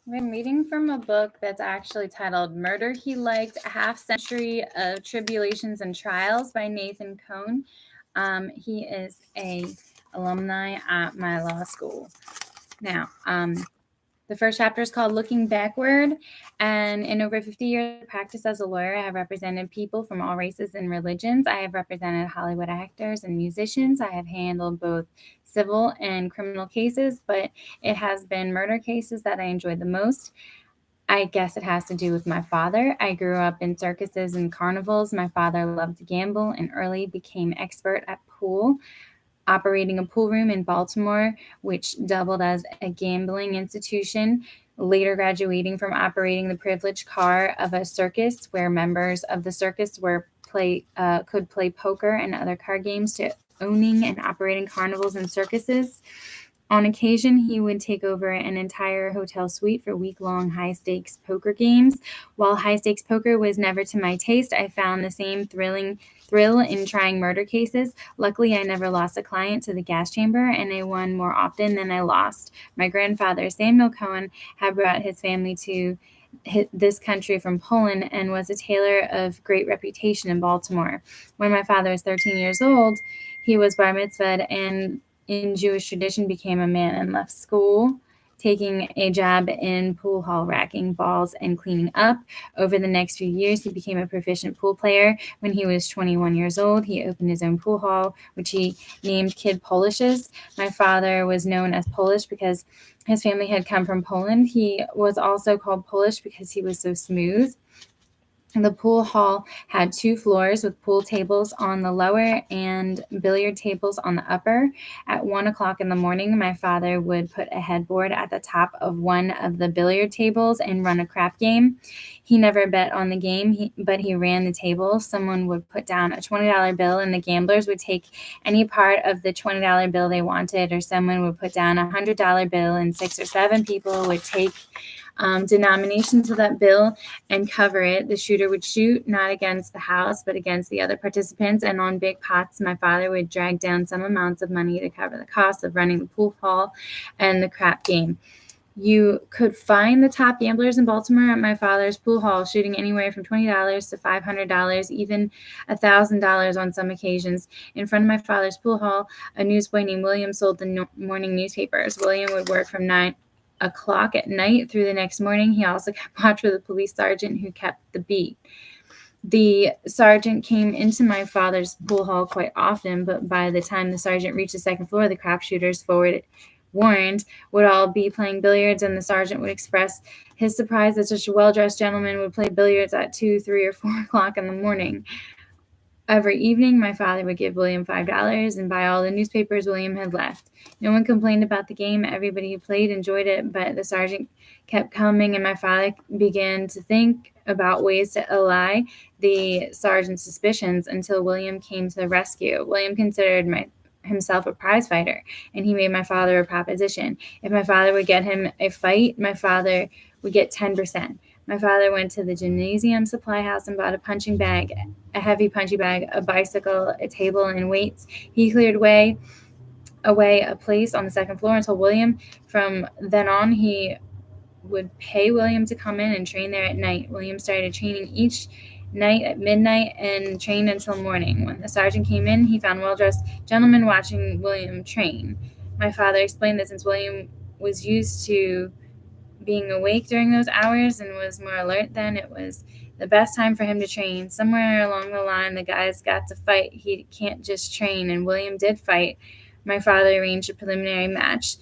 I'm reading from a book that's actually titled Murder He Liked, A Half Century of Tribulations and Trials by Nathan Cohn. He is a alumni at my law school. Now, the first chapter is called Looking Backward, and in over 50 years of practice as a lawyer, I have represented people from all races and religions. I have represented Hollywood actors and musicians. I have handled both civil and criminal cases, but it has been murder cases that I enjoyed the most. I guess it has to do with my father. I grew up in circuses and carnivals. My father loved to gamble and early became expert at pool, operating a pool room in Baltimore, which doubled as a gambling institution, later graduating from operating the privileged car of a circus where members of the circus could play poker and other card games, to owning and operating carnivals and circuses. On occasion, he would take over an entire hotel suite for week-long high-stakes poker games. While high-stakes poker was never to my taste, I found the same thrill in trying murder cases. Luckily, I never lost a client to the gas chamber, and I won more often than I lost. My grandfather, Samuel Cohen, had brought his family to this country from Poland and was a tailor of great reputation in Baltimore. When my father was 13 years old, he was bar mitzvahed and in Jewish tradition became a man and left school, taking a job in pool hall, racking balls and cleaning up. Over the next few years, he became a proficient pool player. When he was 21 years old, he opened his own pool hall, which he named Kid Polishes. My father was known as Polish because his family had come from Poland. He was also called Polish because he was so smooth. The pool hall had 2 floors with pool tables on the lower and billiard tables on the upper. At 1 o'clock in the morning, my father would put a headboard at the top of one of the billiard tables and run a crap game. He never bet on the game, but he ran the table. Someone would put down a $20 bill, and the gamblers would take any part of the $20 bill they wanted, or someone would put down a $100 bill, and 6 or 7 people would take denominations of that bill and cover it. The shooter would shoot not against the house, but against the other participants. And on big pots, my father would drag down some amounts of money to cover the cost of running the pool hall and the crap game. You could find the top gamblers in Baltimore at my father's pool hall, shooting anywhere from $20 to $500, even $1,000 on some occasions. In front of my father's pool hall, a newsboy named William sold the morning newspapers. William would work from 9 o'clock at night through the next morning. He also kept watch with the police sergeant who kept the beat. The sergeant came into my father's pool hall quite often, but by the time the sergeant reached the second floor, the crap shooters warned would all be playing billiards, and the sergeant would express his surprise that such a well-dressed gentleman would play billiards at 2, 3, or 4 o'clock in the morning. Every evening, my father would give William $5 and buy all the newspapers William had left. No one complained about the game. Everybody who played enjoyed it, but the sergeant kept coming, and my father began to think about ways to allay the sergeant's suspicions until William came to the rescue. William considered himself a prize fighter, and he made my father a proposition. If my father would get him a fight, my father would get 10%. My father went to the gymnasium supply house and bought a heavy punching bag, a bicycle, a table, and weights. He cleared away a place on the second floor and told William. From then on, he would pay William to come in and train there at night. William started training each night at midnight and trained until morning. When the sergeant came in, he found well-dressed gentlemen watching William train. My father explained that since William was used to being awake during those hours and was more alert then, it was the best time for him to train. Somewhere along the line, the guys got to fight. He can't just train, and William did fight. My father arranged a preliminary match.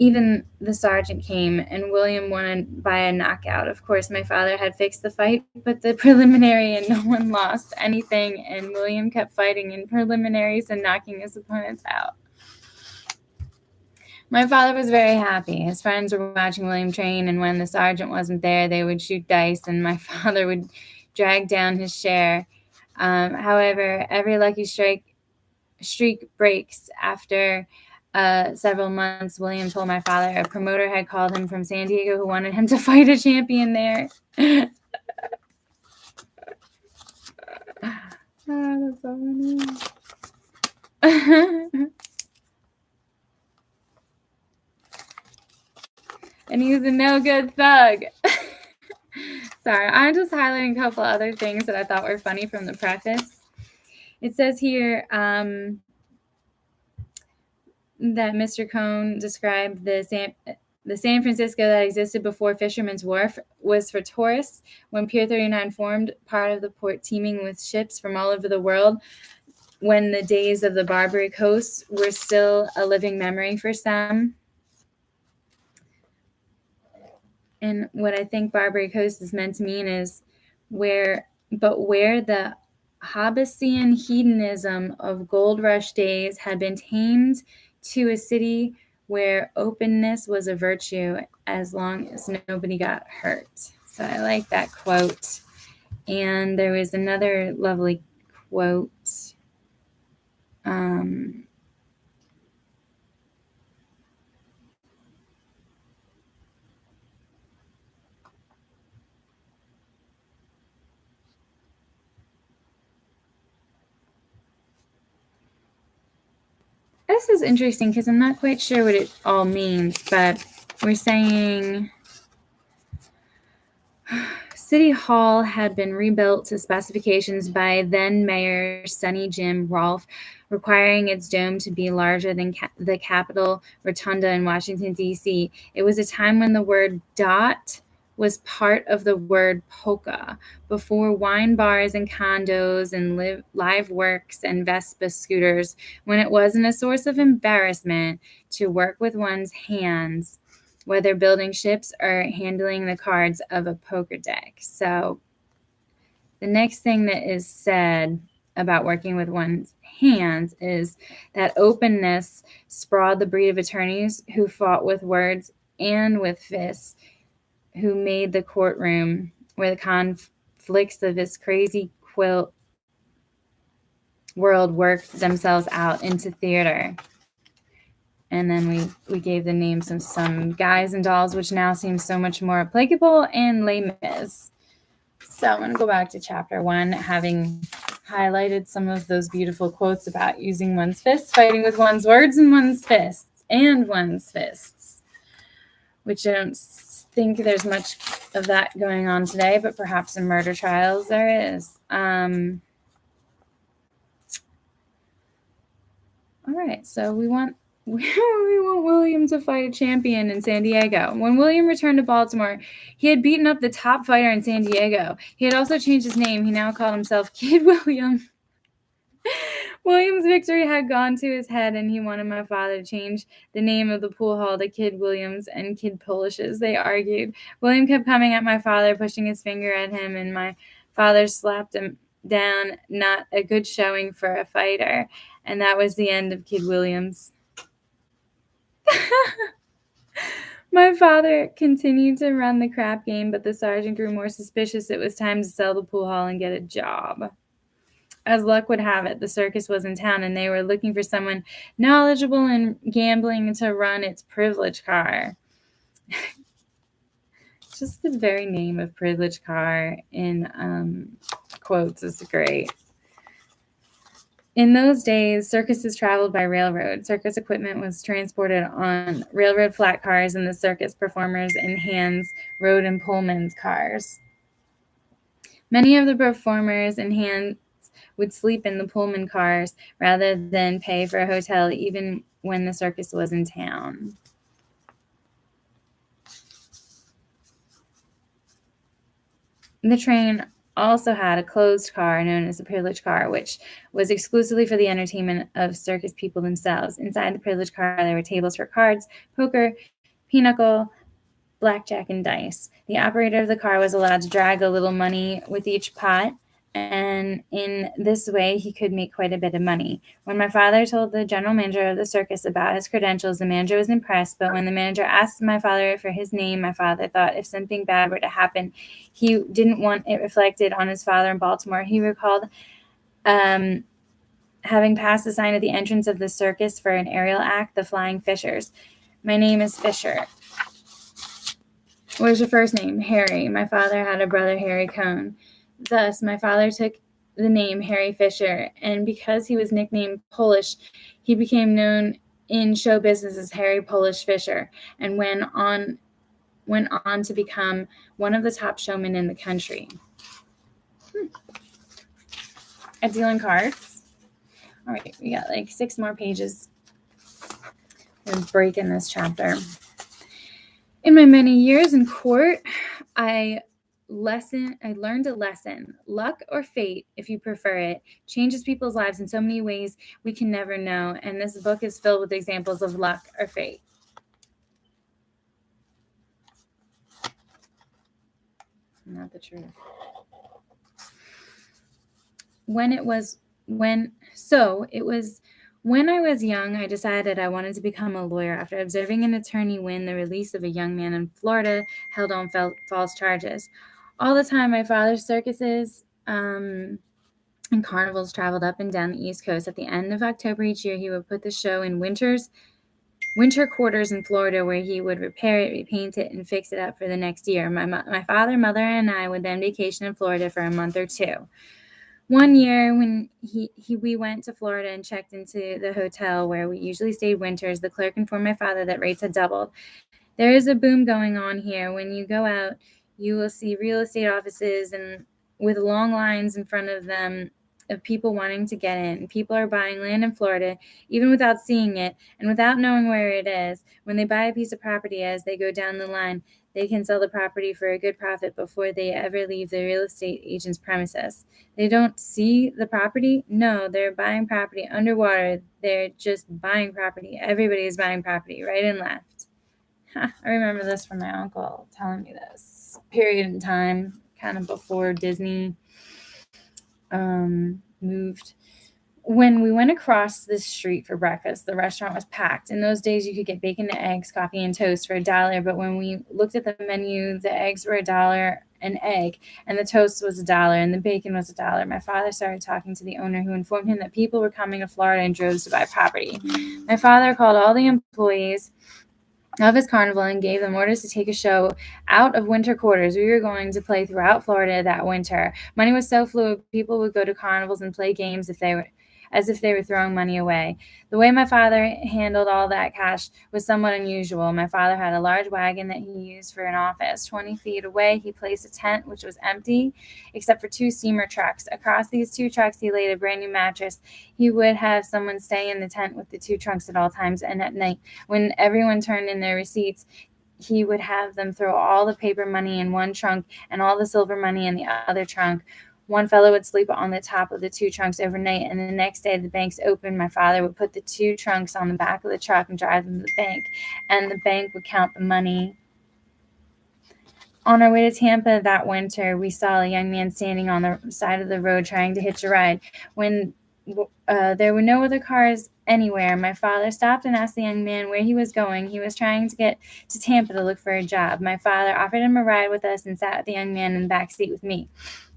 Even the sergeant came, and William won by a knockout. Of course, my father had fixed the fight, but the preliminary, and no one lost anything, and William kept fighting in preliminaries and knocking his opponents out. My father was very happy. His friends were watching William train, and when the sergeant wasn't there, they would shoot dice, and my father would drag down his share. However, every lucky streak breaks. After several months, William told my father a promoter had called him from San Diego who wanted him to fight a champion there. That's so funny. and he's a no good thug. Sorry, I'm just highlighting a couple other things that I thought were funny from the preface. It says here that Mr. Cohn described the San Francisco that existed before Fisherman's Wharf was for tourists. When Pier 39 formed, part of the port teeming with ships from all over the world, when the days of the Barbary Coast were still a living memory for some. And what I think Barbary Coast is meant to mean is where the Hobbesian hedonism of gold rush days had been tamed to a city where openness was a virtue as long as nobody got hurt. So I like that quote. And there was another lovely quote. This is interesting because I'm not quite sure what it all means, but we're saying City Hall had been rebuilt to specifications by then Mayor Sonny Jim Rolfe, requiring its dome to be larger than the Capitol Rotunda in Washington, D.C. It was a time when the word dot was part of the word polka, before wine bars and condos and live works and Vespa scooters, when it wasn't a source of embarrassment to work with one's hands, whether building ships or handling the cards of a poker deck. So the next thing that is said about working with one's hands is that openness sprawled the breed of attorneys who fought with words and with fists, who made the courtroom where the conflicts of this crazy quilt world worked themselves out into theater. And then we gave the names of some guys and dolls, which now seems so much more applicable, and Les Mis. So I'm going to go back to chapter 1, having highlighted some of those beautiful quotes about using one's fists, fighting with one's words and one's fists, which I don't think there's much of that going on today, but perhaps in murder trials there is. All right, so we want William to fight a champion in San Diego. When William returned to Baltimore, he had beaten up the top fighter in San Diego. He had also changed his name. He now called himself Kid William. William's victory had gone to his head, and he wanted my father to change the name of the pool hall to Kid Williams and Kid Polishes, they argued. William kept coming at my father, pushing his finger at him, and my father slapped him down. Not a good showing for a fighter. And that was the end of Kid Williams. My father continued to run the crap game, but the sergeant grew more suspicious. It was time to sell the pool hall and get a job. As luck would have it, the circus was in town, and they were looking for someone knowledgeable in gambling to run its privilege car. Just the very name of privilege car in quotes is great. In those days, circuses traveled by railroad. Circus equipment was transported on railroad flat cars, and the circus performers in hands rode in Pullman's cars. Many of the performers in hands would sleep in the Pullman cars rather than pay for a hotel, even when the circus was in town. The train also had a closed car known as the privilege car, which was exclusively for the entertainment of circus people themselves. Inside the privilege car, there were tables for cards, poker, pinochle, blackjack, and dice. The operator of the car was allowed to drag a little money with each pot, and in this way, he could make quite a bit of money. When my father told the general manager of the circus about his credentials, the manager was impressed, but when the manager asked my father for his name, my father thought if something bad were to happen, he didn't want it reflected on his father in Baltimore. He recalled having passed the sign at the entrance of the circus for an aerial act, the Flying Fishers. My name is Fisher. What is your first name? Harry. My father had a brother, Harry Cohn. Thus, my father took the name Harry Fisher, and because he was nicknamed Polish, he became known in show business as Harry Polish Fisher, and went on went on to become one of the top showmen in the country. A dealing cards. All right, we got like 6 more pages. We're breaking this chapter. In my many years in court, I learned a lesson. Luck or fate, if you prefer it, changes people's lives in so many ways we can never know. And this book is filled with examples of luck or fate. Not the truth. It was when I was young, I decided I wanted to become a lawyer after observing an attorney win the release of a young man in Florida held on false charges. All the time, my father's circuses and carnivals traveled up and down the East Coast. At the end of October each year, he would put the show in winter quarters in Florida, where he would repair it, repaint it, and fix it up for the next year. My father, mother, and I would then vacation in Florida for a month or 2. One year when we went to Florida and checked into the hotel where we usually stayed winters, the clerk informed my father that rates had doubled. There is a boom going on here. When you go out, you will see real estate offices and with long lines in front of them of people wanting to get in. People are buying land in Florida, even without seeing it and without knowing where it is. When they buy a piece of property, as they go down the line, they can sell the property for a good profit before they ever leave the real estate agent's premises. They don't see the property? No, they're buying property underwater. They're just buying property. Everybody is buying property, right and left. I remember this from my uncle telling me this period in time, kind of before Disney moved. When we went across the street for breakfast, the restaurant was packed. In those days, you could get bacon, eggs, coffee, and toast for $1. But when we looked at the menu, the eggs were $1 an egg, and the toast was $1, and the bacon was $1. My father started talking to the owner, who informed him that people were coming to Florida in droves to buy property. My father called all the employees of his carnival and gave them orders to take a show out of winter quarters. We were going to play throughout Florida that winter. Money was so fluid, people would go to carnivals and play games as if they were throwing money away. The way my father handled all that cash was somewhat unusual. My father had a large wagon that he used for an office. 20 feet away, he placed a tent which was empty except for 2 steamer trucks. Across these 2 trucks, he laid a brand new mattress. He would have someone stay in the tent with the 2 trunks at all times, and at night, when everyone turned in their receipts, he would have them throw all the paper money in one trunk and all the silver money in the other trunk. One fellow would sleep on the top of the 2 trunks overnight, and the next day the banks opened. My father would put the 2 trunks on the back of the truck and drive them to the bank, and the bank would count the money. On our way to Tampa that winter, we saw a young man standing on the side of the road trying to hitch a ride. When there were no other cars anywhere, my father stopped and asked the young man where he was going. He was trying to get to Tampa to look for a job. My father offered him a ride with us and sat with the young man in the back seat with me.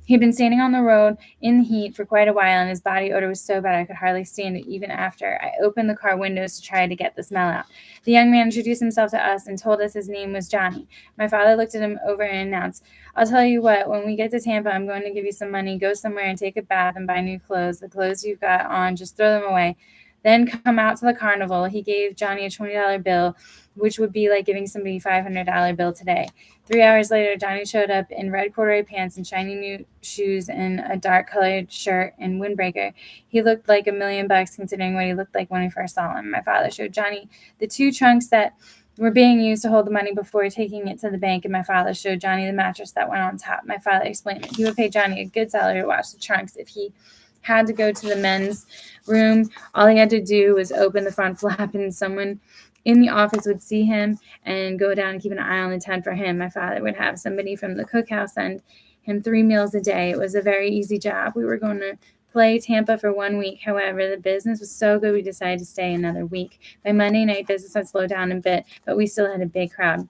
He'd been standing on the road in the heat for quite a while, and his body odor was so bad I could hardly stand it even after I opened the car windows to try to get the smell out. The young man introduced himself to us and told us his name was Johnny. My father looked at him over and announced, "I'll tell you what, when we get to Tampa, I'm going to give you some money. Go somewhere and take a bath and buy new clothes. The clothes you've got on, just throw them away. Then come out to the carnival." He gave Johnny a $20 bill, which would be like giving somebody a $500 bill today. 3 hours later, Johnny showed up in red corduroy pants and shiny new shoes and a dark-colored shirt and windbreaker. He looked like $1 million considering what he looked like when we first saw him. My father showed Johnny the 2 trunks that were being used to hold the money before taking it to the bank, and my father showed Johnny the mattress that went on top. My father explained that he would pay Johnny a good salary to watch the trunks. If he had to go to the men's room, all he had to do was open the front flap, and someone in the office would see him and go down and keep an eye on the tent for him. My father would have somebody from the cookhouse send him 3 meals a day. It was a very easy job. We were going to play Tampa for 1 week. However, the business was so good we decided to stay another week. By Monday night, business had slowed down a bit, but we still had a big crowd.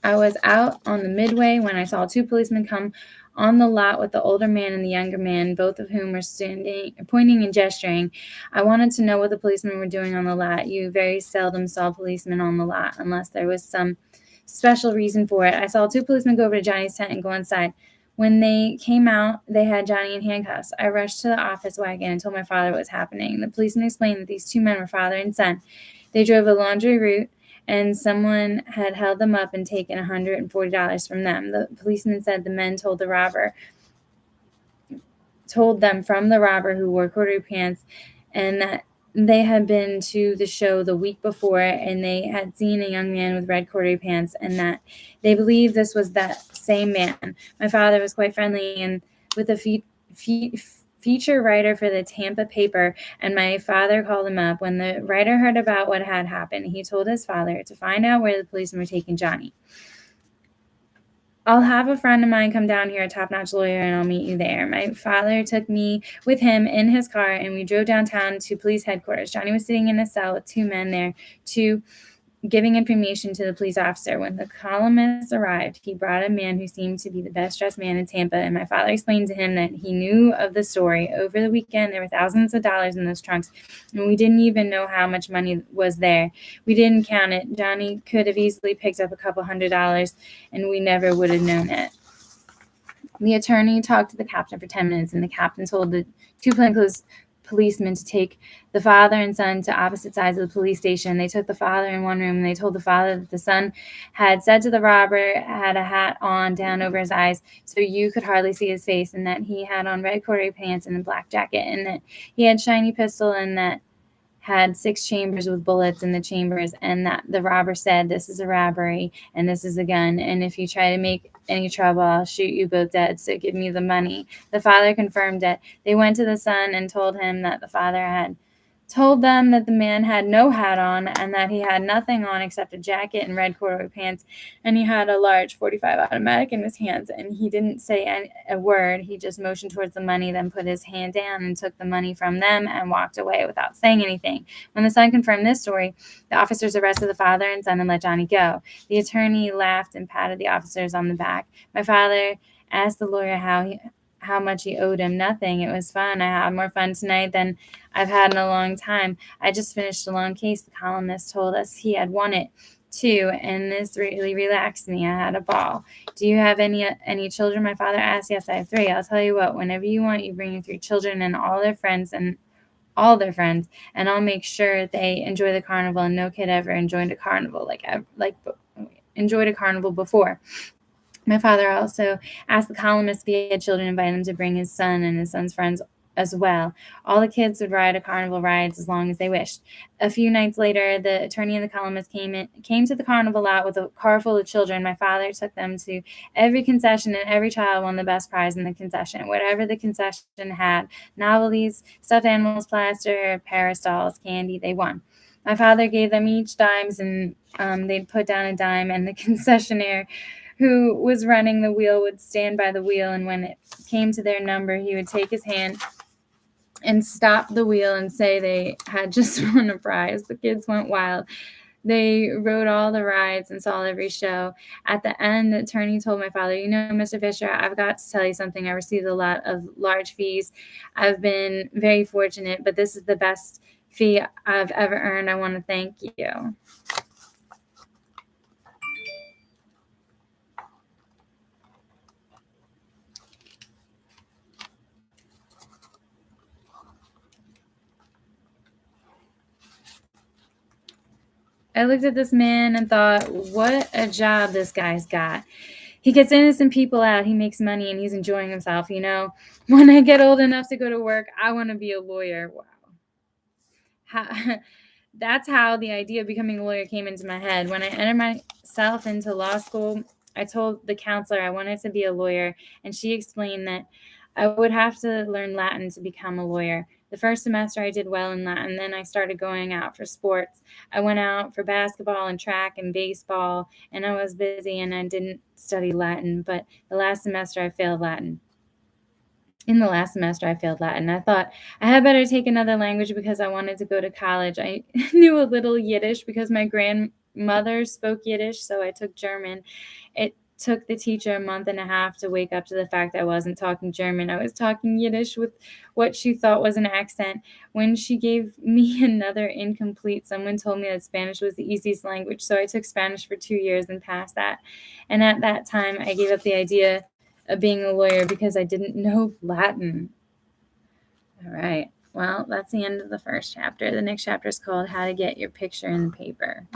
I was out on the midway when I saw 2 policemen come on the lot with the older man and the younger man, both of whom were standing, pointing and gesturing. I wanted to know what the policemen were doing on the lot. You very seldom saw policemen on the lot unless there was some special reason for it. I saw 2 policemen go over to Johnny's tent and go inside. When they came out, they had Johnny in handcuffs. I rushed to the office wagon and told my father what was happening. The policeman explained that these 2 men were father and son. They drove a laundry route and someone had held them up and taken $140 from them. The policeman said the men told them from the robber who wore corduroy pants, and that they had been to the show the week before and they had seen a young man with red corduroy pants, and that they believed this was that same man. My father was quite friendly and with a feature writer for the Tampa paper, and my father called him up. When the writer heard about what had happened, he told his father to find out where the policemen were taking Johnny. I'll have a friend of mine come down here, a top-notch lawyer, and I'll meet you there. My father took me with him in his car, and we drove downtown to police headquarters. Johnny was sitting in a cell with two men there, giving information to the police officer. When the columnist arrived, he brought a man who seemed to be the best-dressed man in Tampa, and my father explained to him that he knew of the story. Over the weekend, there were thousands of dollars in those trunks, and we didn't even know how much money was there. We didn't count it. Johnny could have easily picked up a couple $100, and we never would have known it. The attorney talked to the captain for 10 minutes, and the captain told the two plainclothes policemen to take the father and son to opposite sides of the police station. They took the father in one room, and they told the father that the son had said to the robber, had a hat on down over his eyes so you could hardly see his face, and that he had on red corduroy pants and a black jacket, and that he had a shiny pistol and that had 6 chambers with bullets in the chambers, and that the robber said, "This is a robbery and this is a gun, and if you try to make any trouble, I'll shoot you both dead, so give me the money." The father confirmed it. They went to the son and told him that the father had told them that the man had no hat on and that he had nothing on except a jacket and red corduroy pants, and he had a large .45 automatic in his hands, and he didn't say a word. He just motioned towards the money, then put his hand down and took the money from them and walked away without saying anything. When the son confirmed this story, the officers arrested the father and son and let Johnny go. The attorney laughed and patted the officers on the back. My father asked the lawyer how much he owed him. Nothing. It was fun. I had more fun tonight than I've had in a long time. I just finished a long case. The columnist told us he had won it too, and this really relaxed me. I had a ball. Do you have any children? My father asked. Yes, I have 3. I'll tell you what, whenever you want, you bring your 3 children and all their friends, and I'll make sure they enjoy the carnival, and no kid ever enjoyed a carnival enjoyed a carnival before. My father also asked the columnist if he had children, invited them to bring his son and his son's friends as well. All the kids would ride a carnival rides as long as they wished. A few nights later, the attorney and the columnist came to the carnival lot with a car full of children. My father took them to every concession, and every child won the best prize in the concession. Whatever the concession had, novelties, stuffed animals, plaster, Paris dolls, candy, they won. My father gave them each dimes, and they'd put down a dime, and the concessionaire who was running the wheel would stand by the wheel, and when it came to their number, he would take his hand and stop the wheel and say they had just won a prize. The kids went wild. They rode all the rides and saw every show. At the end, the attorney told my father, Mr. Fisher, I've got to tell you something. I received a lot of large fees. I've been very fortunate, but this is the best fee I've ever earned. I want to thank you. I looked at this man and thought, what a job this guy's got. He gets innocent people out, he makes money, and he's enjoying himself. When I get old enough to go to work, I want to be a lawyer. Wow. That's how the idea of becoming a lawyer came into my head. When I entered myself into law school, I told the counselor I wanted to be a lawyer, and she explained that I would have to learn Latin to become a lawyer. The first semester I did well in Latin, then I started going out for sports. I went out for basketball and track and baseball, and I was busy and I didn't study Latin, but in the last semester I failed Latin. I thought I had better take another language because I wanted to go to college. I knew a little Yiddish because my grandmother spoke Yiddish, so I took German. It took the teacher a month and a half to wake up to the fact I wasn't talking German. I was talking Yiddish with what she thought was an accent. When she gave me another incomplete, someone told me that Spanish was the easiest language, so I took Spanish for 2 years and passed that. And at that time, I gave up the idea of being a lawyer because I didn't know Latin. All right. Well, that's the end of the first chapter. The next chapter is called How to Get Your Picture in the Paper.